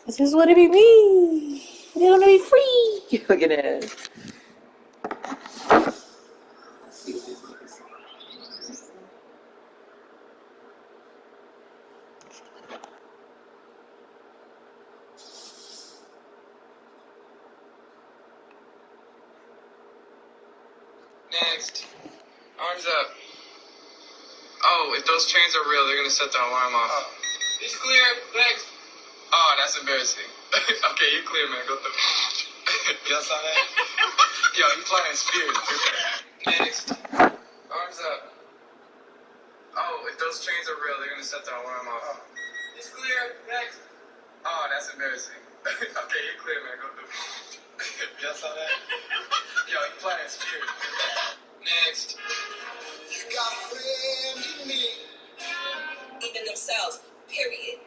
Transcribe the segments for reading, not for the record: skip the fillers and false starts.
This is what it be me. They want to be free. Look at that. Next. Arms up. Oh, if those trains are real, they're gonna set the alarm off. It's clear. Next. Oh, that's embarrassing. Okay, you're clear, man. Go through. Y'all saw that? Yo, you playing spirit. Next. Arms up. Oh, if those trains are real, they're gonna set the alarm off. It's clear. Next. Oh, that's embarrassing. Okay, you're clear, man. Go through. Y'all saw that? Yo, you playing spirit. Next. You got a friend in me. Even themselves, period.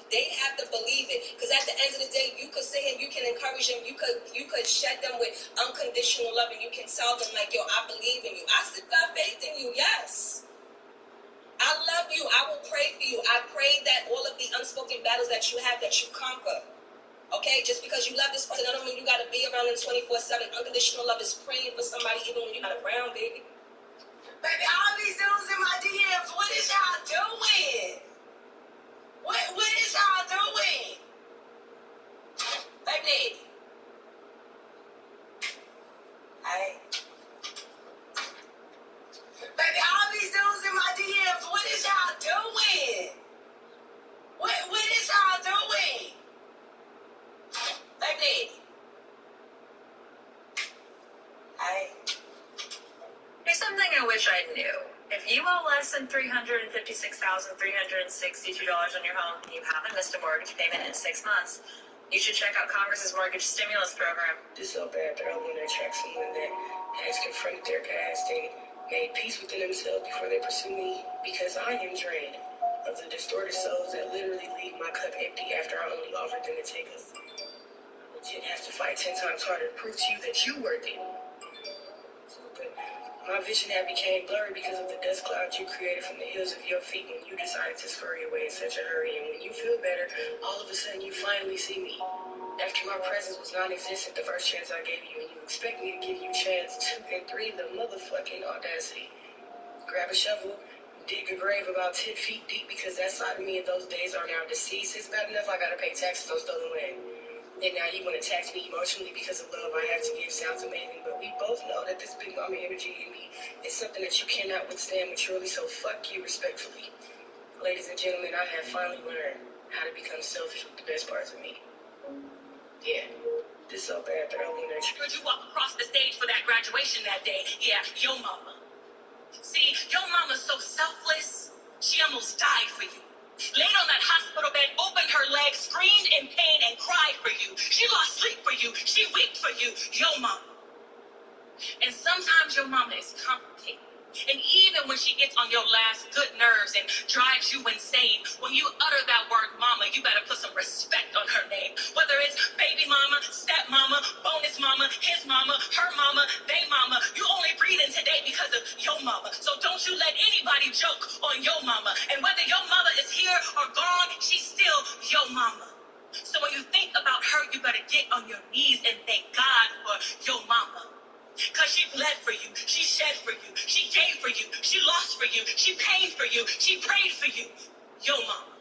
They have to believe it, because at the end of the day, you could sit here, you can encourage them, you could shed them with unconditional love, and you can tell them like, yo, I believe in you. I still got faith in you. Yes, I love you. I will pray for you. I pray that all of the unspoken battles that you have, that you conquer. Okay, just because you love this person, I don't mean you got to be around them 24/7. Unconditional love is praying for somebody even when you're not around, baby. Baby, all these dudes in my DMs, what is y'all doing? What is y'all doing? Baby. Hey. Baby, all these dudes in my DMs, what is y'all doing? What is y'all doing? Baby. Hey. Here's something I wish I knew. If you owe less than $356,362 on your home and you haven't missed a mortgage payment in 6 months, you should check out Congress's mortgage stimulus program. This so bad that I want to attract someone that has confronted their past and made peace within themselves before they pursue me, because I am drained of the distorted souls that literally leave my cup empty after I only offered them to take us. I legit have to fight 10 times harder to prove to you that you worth it. But my vision had became blurry because of the dust clouds you created from the heels of your feet when you decided to scurry away in such a hurry. And when you feel better, all of a sudden you finally see me. After my presence was non-existent the first chance I gave you, and you expect me to give you chance 2 and 3, the motherfucking audacity. Grab a shovel, dig a grave about 10 feet deep, because that side of me in those days are now deceased. It's bad enough I gotta pay taxes on stolen land. And now you want to tax me emotionally because of love I have to give. Sounds amazing, but we both know that this big mama energy in me is something that you cannot withstand maturely, so fuck you respectfully. Ladies and gentlemen, I have finally learned how to become selfish with the best parts of me. Yeah, this so bad that I want to... Heard you walk across the stage for that graduation that day. Yeah, your mama. See, your mama's so selfless, she almost died for you. Laid on that hospital bed, opened her legs, screamed in pain, and cried for you. She lost sleep for you. She wept for you. Your mama. And sometimes your mama is complicated. And even when she gets on your last good nerves and drives you insane, when you utter that word mama, you better put some respect on her name. Whether it's baby mama, step mama, bonus mama, his mama, her mama, they mama, you only breathing today because of your mama. So don't you let anybody joke on your mama. And whether your mother is here or gone, she's still your mama. So when you think about her, you better get on your knees and thank God for your mama. Because she bled for you, she shed for you, she gave for you, she lost for you, she paid for you, she prayed for you. Your mama.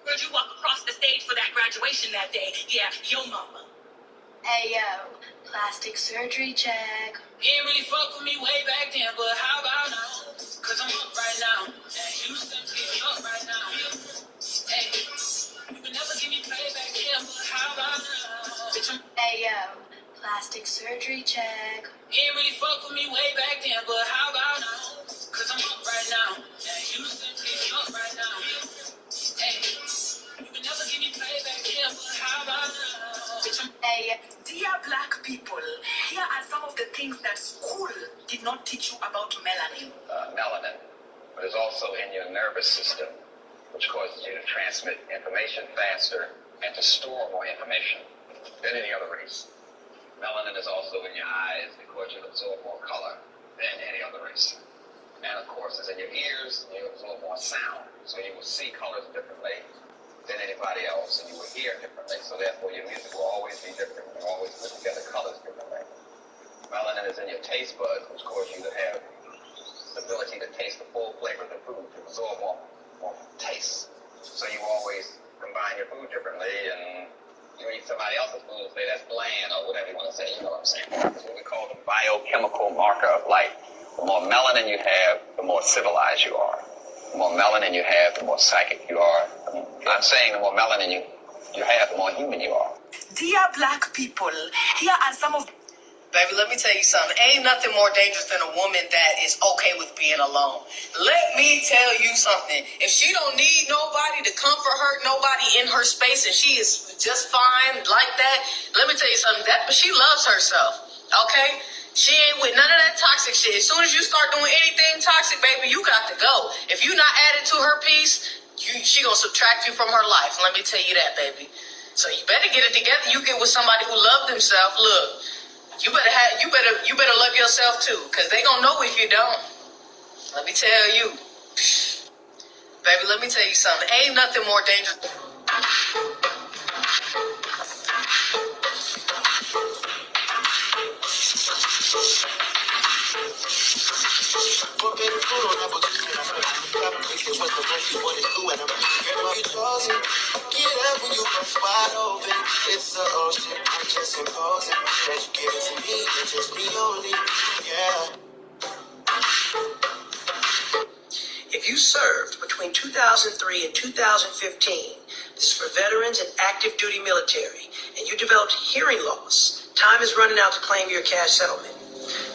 Heard you walk across the stage for that graduation that day. Yeah, your mama. Hey yo, plastic surgery check. You didn't really fuck with me way back then, but how about now? Because I'm up right now. And you simply up right now. Hey, you can never give me play back then, but how about now? Bitch, Hey yo, plastic surgery check. You didn't really fuck with me way back then, but how about now? Because I'm up right now. And you simply up right now. Hey, you can never give me play back then, but how about now? Bitch, Hey, Dear black people, here are some of the things that school did not teach you about melanin. Melanin, but it's also in your nervous system, which causes you to transmit information faster and to store more information than any other race. Melanin is also in your eyes, it causes you to absorb more color than any other race. And of course, it's in your ears, and you absorb more sound, so you will see colors differently, than anybody else, and you will hear differently. So therefore, your music will always be different. You always put together colors differently. Melanin is in your taste buds, which cause you to have the ability to taste the full flavor of the food, to absorb more taste. So you always combine your food differently, and you eat somebody else's food and say that's bland or whatever you want to say. You know what I'm saying? That's what we call the biochemical marker of life. The more melanin you have, the more civilized you are. The more melanin you have, the more psychic you are. I'm saying the more melanin you have, the more human you are. Dear black people, here are some of... Baby, let me tell you something. Ain't nothing more dangerous than a woman that is okay with being alone. Let me tell you something. If she don't need nobody to comfort her, nobody in her space, and she is just fine like that, let me tell you something. But she loves herself, okay? She ain't with none of that toxic shit. As soon as you start doing anything toxic, baby, you got to go. If you not added to her peace, she gonna subtract you from her life. Let me tell you that, baby. So you better get it together. You get with somebody who love themselves. Look. You better love yourself too, cause they gonna know if you don't. Let me tell you, baby. Let me tell you something. Ain't nothing more dangerous. It's the ocean, I'm just imposing. That you give it to me, and just me only, yeah. If you served between 2003 and 2015, this is for veterans and active duty military, and you developed hearing loss, time is running out to claim your cash settlement.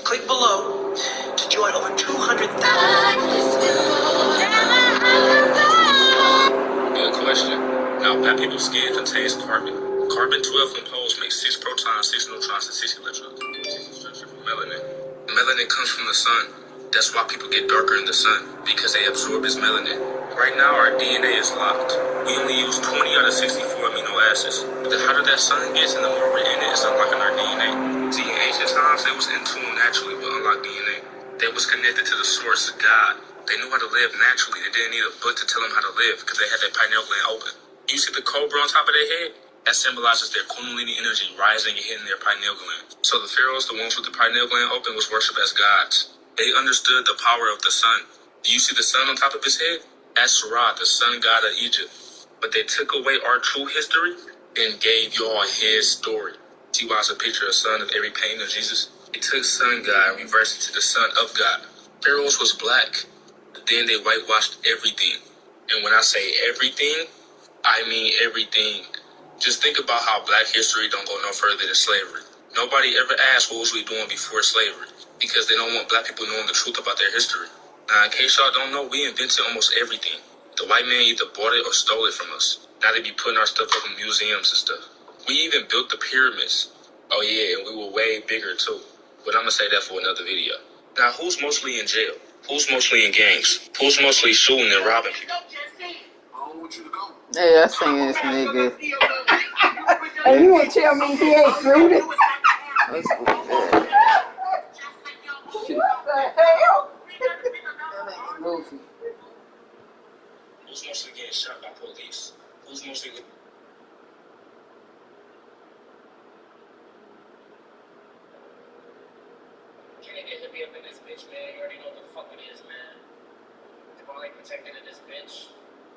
Click below to join over 200,000. Good question. Now, black people's skin contains carbon. Carbon-12 composed makes 6 protons, 6 neutrons, and 6 electrons. Structure for melanin. Melanin comes from the sun. That's why people get darker in the sun, because they absorb this melanin. Right now, our DNA is locked. We only use 20 out of 64 amino acids. But the hotter that sun gets and the more we're in it, it's unlocking our DNA. See, in ancient times, they was in tune naturally with unlocked DNA. They was connected to the source, God. They knew how to live naturally. They didn't need a book to tell them how to live, because they had their pineal gland open. You see the cobra on top of their head? That symbolizes their kundalini energy rising and hitting their pineal gland. So the pharaohs, the ones with the pineal gland open, was worshipped as gods. They understood the power of the sun. Do you see the sun on top of his head? That's Ra, the sun god of Egypt. But they took away our true history and gave y'all his story. See why it's a picture of son of every pain of Jesus? They took sun god and reversed it to the son of God. Pharaohs was black. But then they whitewashed everything. And when I say everything, I mean everything. Just think about how black history don't go no further than slavery. Nobody ever asked what was we doing before slavery, because they don't want black people knowing the truth about their history. Now, in case y'all don't know, we invented almost everything. The white man either bought it or stole it from us. Now they be putting our stuff up in museums and stuff. We even built the pyramids. Oh yeah, and we were way bigger too. But I'm gonna say that for another video. Now, who's mostly in jail? Who's mostly in gangs? Who's mostly shooting and robbing people? Hey, I seen this nigga. And you gonna tell me he ain't through it? What's with that? Shit, what the hell? That nigga goofy. Who's mostly getting shot by police? Who's mostly... Trying to be up in this bitch, man. You already know what the fuck it is, man. If I ain't protecting in this bitch,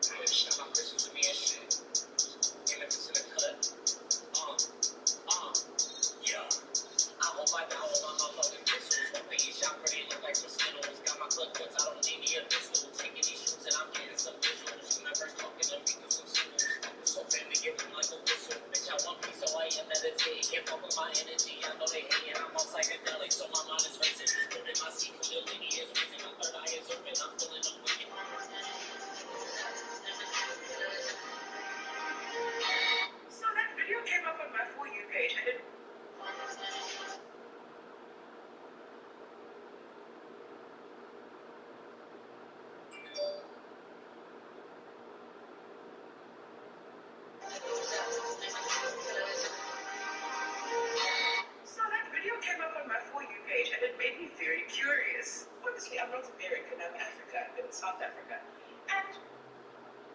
I would shut my crystals to me and shit. Ain't nothing to the cut. Yeah. I hold my down on my fucking pistols. One thing you shot for, they look like Cristinos. Got my blood cuts, I don't need me a pistol. Taking these shoots and I'm getting some visuals. When I first talking to me, some symbols. So family give them like a whistle. Bitch, I want me, so I am meditating. Can't fuck with my energy. I know they hating. I'm on psychedelic, so my mind is racing. Putting my seat, kundalini is raising. My third eye is open. I'm feeling them wicked. So that video came up on my For You page. I didn't. So that video came up on my For You page, and it made me very curious. Obviously, I'm North American, I'm Africa, I'm in South Africa. And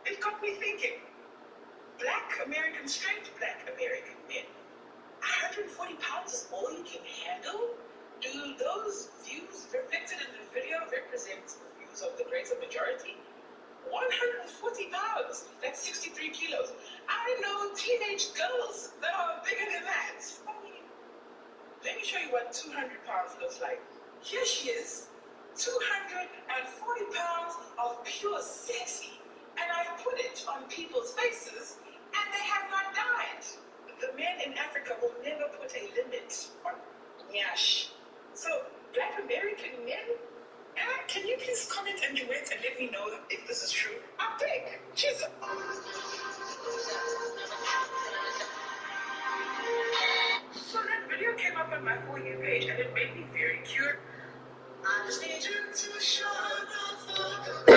it got me thinking, Black American, straight Black American men. 140 pounds is all you can handle? Do those views reflected in the video represent the views of the greater majority? 140 pounds, that's 63 kilos. I know teenage girls that are bigger than that. I mean, let me show you what 200 pounds looks like. Here she is, 240 pounds of pure sexy. And I put it on people's faces, and they have not died. The men in Africa will never put a limit on nyash. So, Black American men, can you please comment and duet and let me know if this is true? I'm big. Jesus. So that video came up on my For You page, and it made me very curious. I just need you to shut the fuck up.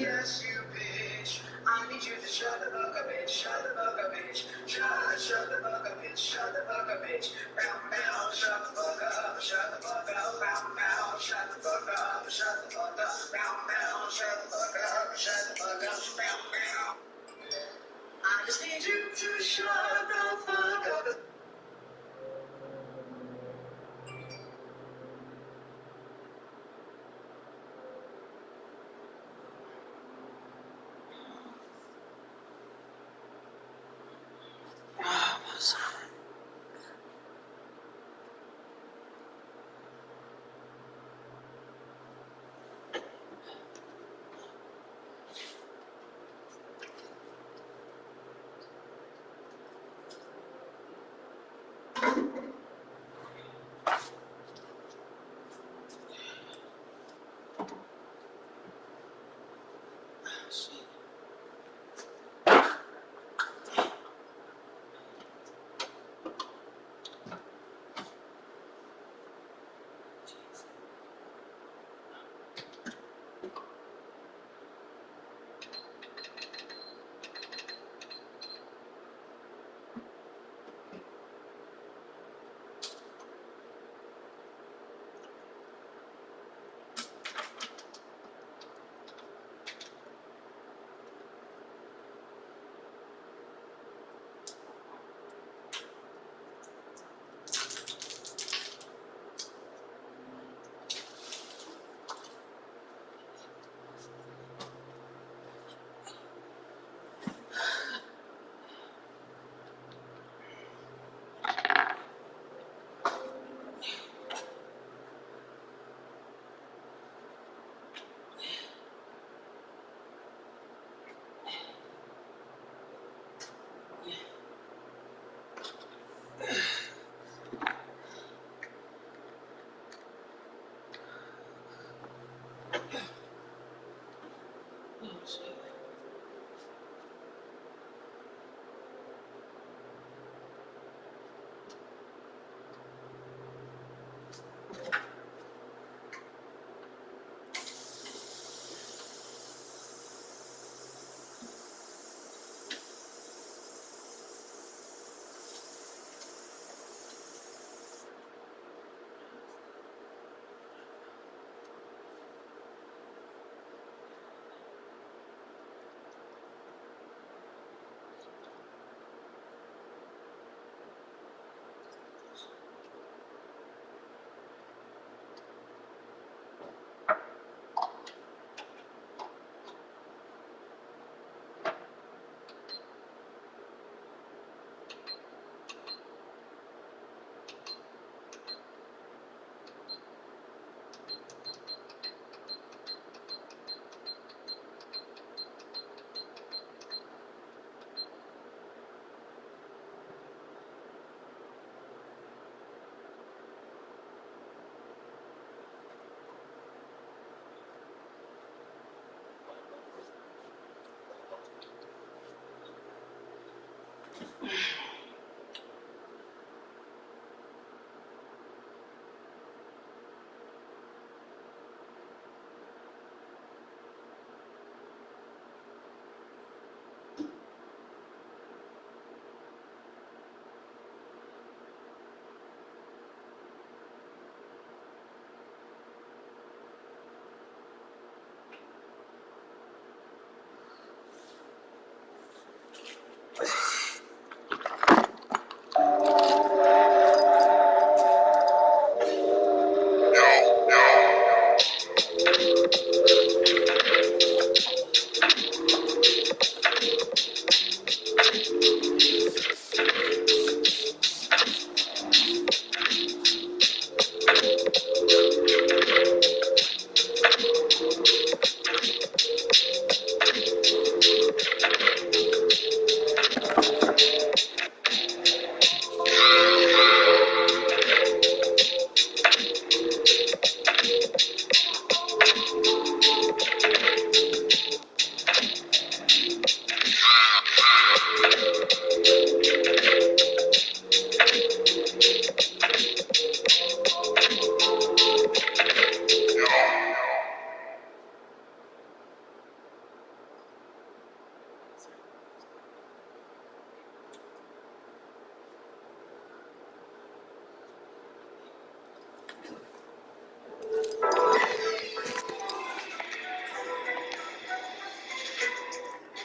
Yes, you bitch. I need you to shut the fuck up, bitch. Shut the fuck up, bitch. Shut the fuck up, bitch. Shut the fuck up, bitch. Bow, bow, shut the fuck up. Shut the fuck up. Bow, bow, shut the fuck up. Shut the fuck up. Bow, bow, shut the fuck up. Shut the fuck up. Bow, bow. I just need you to shut the fuck up.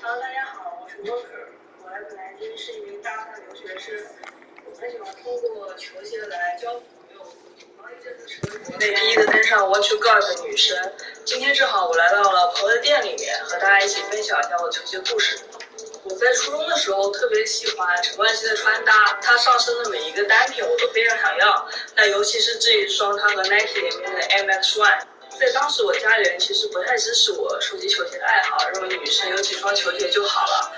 Hello，大家好，我是 Walker， 我来自南京，是一名大三留学生。我很喜欢通过球鞋来交朋友。然后一阵子成为国内第一个登上 What You Got 的女生。今天正好我来到了朋友的店里面，和大家一起分享一下我的球鞋故事。我在初中的时候特别喜欢陈冠希的穿搭，他上身的每一个单品我都非常想要，那尤其是这一双他和 Nike 联名的 MX One。在当时我家里人其实不太支持我收集球鞋的爱好，认为女生有几双球鞋就好了。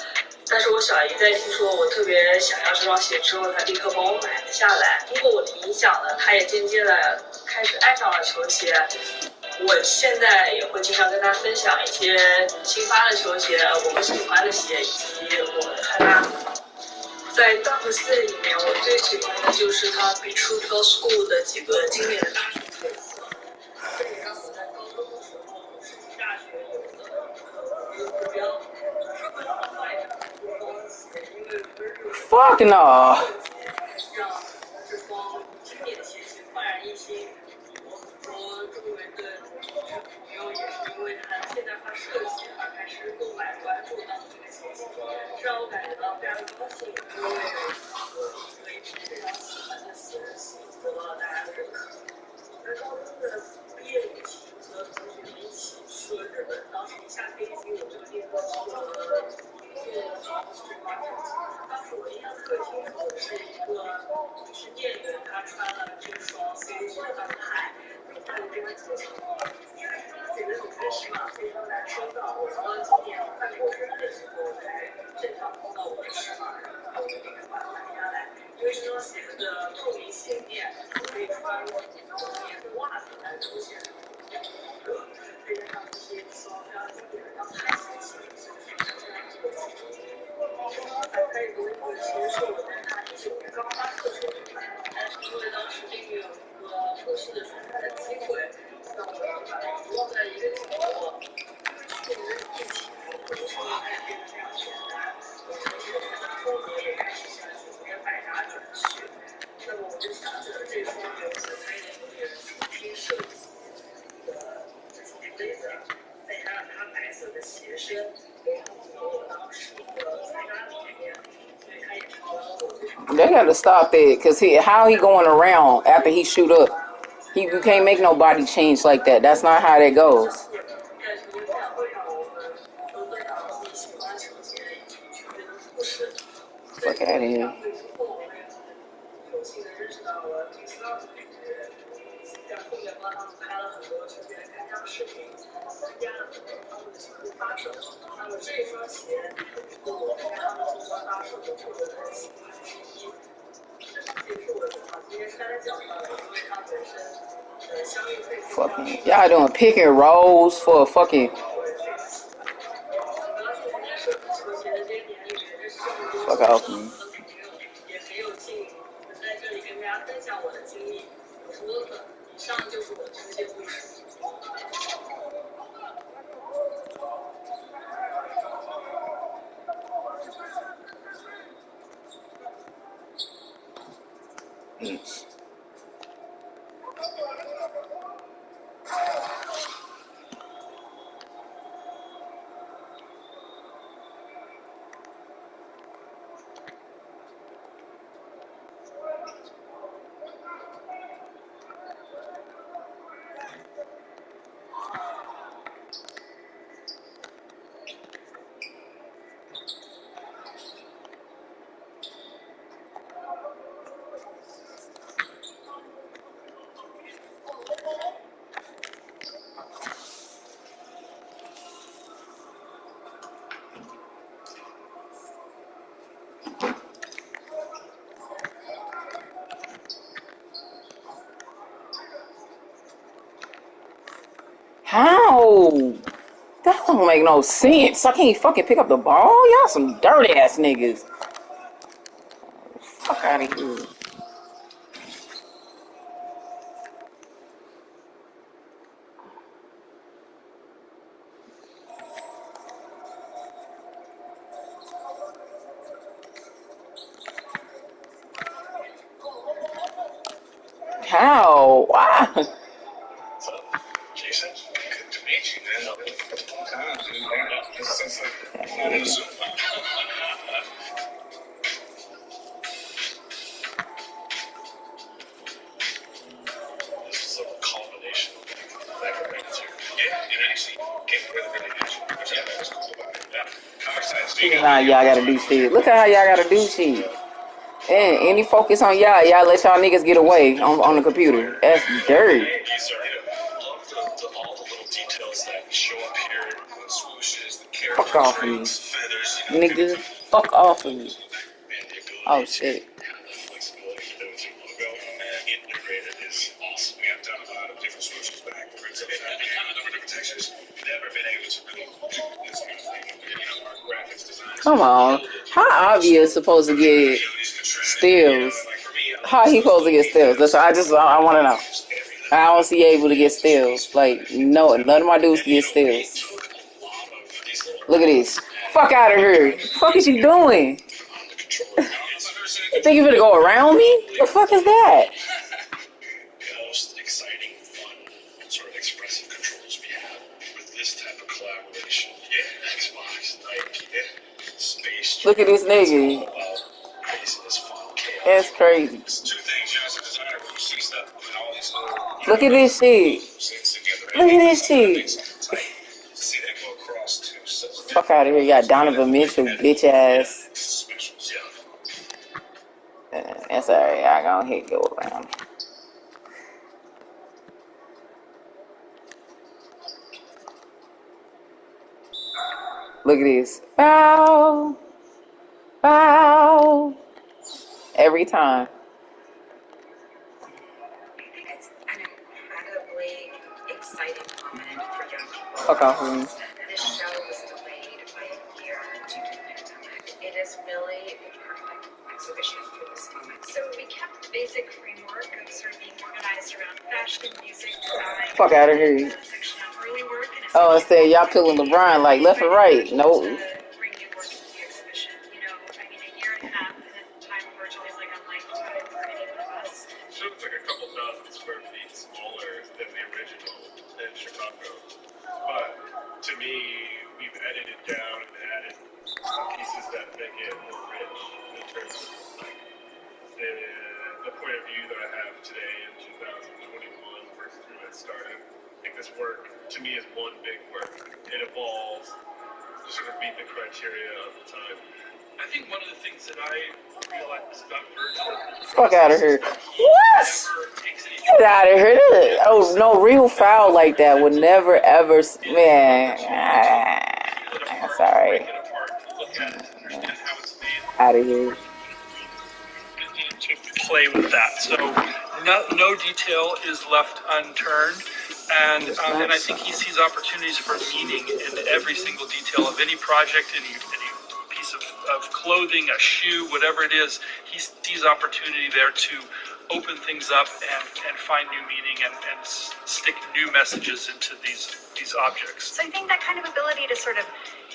但是我小姨在听说我特别想要这双鞋之后，她立刻帮我买了下来。通过我的影响呢，她也渐渐的开始爱上了球鞋。我现在也会经常跟她分享一些新发的球鞋，我们喜欢的鞋以及我的穿搭。在 Dunk 系列里面，我最喜欢的就是它 Be True to School 的几个经典的大学配色。这也让我在高中的时候申请大学有了一个目标，就是我要换一双不同的鞋，因为不是有 Fuck no. 让这双经典鞋型焕然一新。我很多周围的朋友也是因为它现代化设计而开始购买关注到这个鞋型，这让我感觉到非常高兴，因为我一直非常喜欢的鞋得到了大家的认可。在高中的毕业旅行和同学们一起去了日本，当时一下飞机我就立刻去了street market。当时我印象特别清楚的是一个女士店员，她穿了这双 CAG 的大牌，她就跟她吐槽，因为这双鞋的主身尺码非常难收到，我到了今年快过生日的时候才正常碰到我的尺码，然后我就立刻把它买下来，因为这双鞋的透明鞋面可以穿入不同颜色袜子来凸显再加上这是一双非常经典的钢材鞋，所以非常特别。可以读一读，其实是我在他19年刚发售的时候就买了，但是因为当时并没有一个合适的穿搭的机会，那我就把它遗忘在一个角落。去年的疫情，我的生活开始变得非常简单，我整体的穿搭风格也开始向逐渐百搭转去。那么我就想着这双由此开的有点重新设计的这双 blazer， 再加上它白色的鞋身，非常符合我当时的穿搭理念，所以它也成为了我最常。They gotta stop that, cause how he going around after he shoot up? You can't make nobody change like that. That's not how that goes. Fuck out of here. 有幸的认识到了金丝浪的这些人，在后面帮他们拍了很多球鞋开箱视频，参加了很多他们的球鞋发售。那么这双鞋是我参加他们球鞋发售的做的很喜欢之一。这双鞋是我今天穿在脚上的，因为它本身香韵配合。Fucking y'all doing pick and rolls for a fucking. Fuck off me. 也很有幸能在这里跟大家分享我的经历。我是沃克，以上就是我的球鞋故事。No. That don't make no sense. I can't fucking pick up the ball. Y'all some dirty ass niggas. Fuck out of here. How? Why? So, Jason, good to meet you, man. Time, dude. Since like, not in a suit. This is a combination of that events here. Yeah, and actually came together really naturally. Which yeah, that was cool about it. Yeah. Our side, so Look at how y'all gotta do shit. Look at how y'all gotta do shit. And any focus on y'all let y'all niggas get away on the computer. That's dirty. These are, all the little details that show up here. The swooshes, the character Fuck off of me. traits, feathers, Nigga, fuck off of me. and the ability Oh to shit. have that flexibility to do with your logo integrated is awesome. We have done a lot of different swooshes backwards and a number of different textures. Never been able to really do this kind of thing. Our graphics designers. Come on. How obvious supposed to get stills? How he supposed to get stills? That's I want to know. I don't see able to get stills. Like, no, none of my dudes can get stills. Look at this. Fuck out of here. The fuck is you doing? You think you're gonna go around me? The fuck is that? Most exciting, fun, sort of expressive controls we have with this type of collaboration. Yeah, Xbox, Nike, Space. Look at this nigga. That's crazy. Two things, you know, as a designer, when you see stuff and all these little, Look at this shit. Look at this shit. see that go across to such Fuck out of here. You got Donovan Mitchell, bitch ass. specials. Yeah. That's alright. I gonna hit go around. Look at this. Bow. Bow. Every time. I think it's an incredibly exciting moment for young people. Fuck off of me. This show was delayed by a year due to the pandemic. It is really the perfect exhibition for this moment. So we kept the basic framework of sort of being organized around fashion, music, design. Fuck out of here. Section on early work and Oh, instead y'all pulling LeBron like left and right. Nope. bring new work to the exhibition. You know, I mean, a year and a half and then time virtually is like a lifetime for any one of us. So it's like a couple dozen square feet smaller than the original in Chicago. But to me, we've edited down and added pieces that make it more rich in terms of like the point of view that I have today in 2021 versus when I started. I think this work to me is one big work. It evolves to sort of meet the criteria of the time. I think one of the things that I realized about Virgil. Fuck out of here. What? Get out of here. Oh, no, real foul like that would never ever. Man. That's alright. Out of here. To play with that. So no detail is left unturned. And I think he sees opportunities for meaning in every single detail of any project, any piece of clothing, a shoe, whatever it is. He sees opportunity there to open things up and find new meaning and stick new messages into these objects. So I think that kind of ability to sort of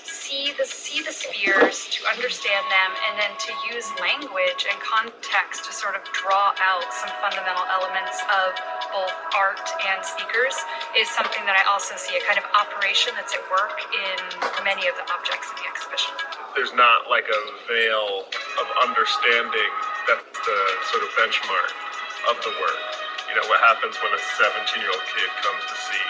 see the spheres, to understand them, and then to use language and context to sort of draw out some fundamental elements of both art and sneakers is something that I also see a kind of operation that's at work in many of the objects in the exhibition. There's not like a veil of understanding that's the sort of benchmark of the work. You know, what happens when a 17-year-old kid comes to see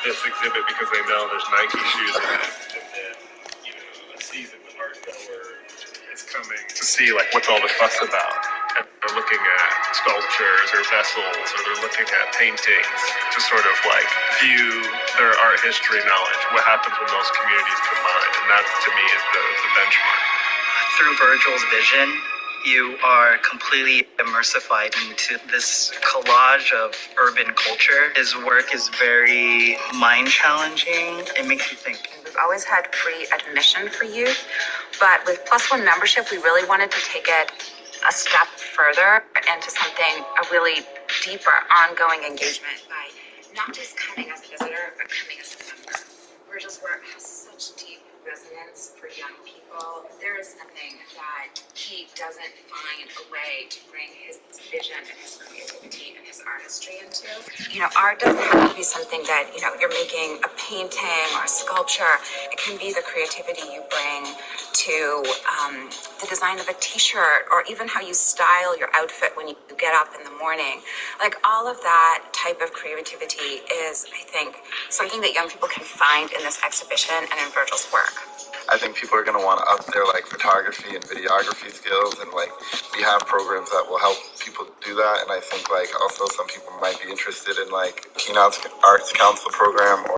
this exhibit because they know there's Nike shoes in it, and then, you know, a seasoned art goer is coming to see, like, what's all the fuss about? And they're looking at sculptures or vessels, or they're looking at paintings to sort of, like, view their art history knowledge. What happens when those communities combine? And that, to me, is the benchmark. Through Virgil's vision, You are completely immersified into this collage of urban culture. His work is very mind challenging. It makes you think. We've always had free admission for youth, but with Plus One membership, we really wanted to take it a step further into something, a really deeper, ongoing engagement by not just coming as a visitor, but coming as a member. Virgil's work has such deep resonance for young people. There is nothing that he doesn't find a way to bring his vision and his creativity and his artistry into. You know, art doesn't have to be something that, you know, you're making a painting or a sculpture. It can be the creativity you bring to the design of a t-shirt, or even how you style your outfit when you get up in the morning. Like, all of that type of creativity is, I think, something that young people can find in this exhibition and in Virgil's work. I think people are going to want to up their like photography and videography skills, and like we have programs that will help people do that. And I think like also some people might be interested in like Keenan's Arts Council program, or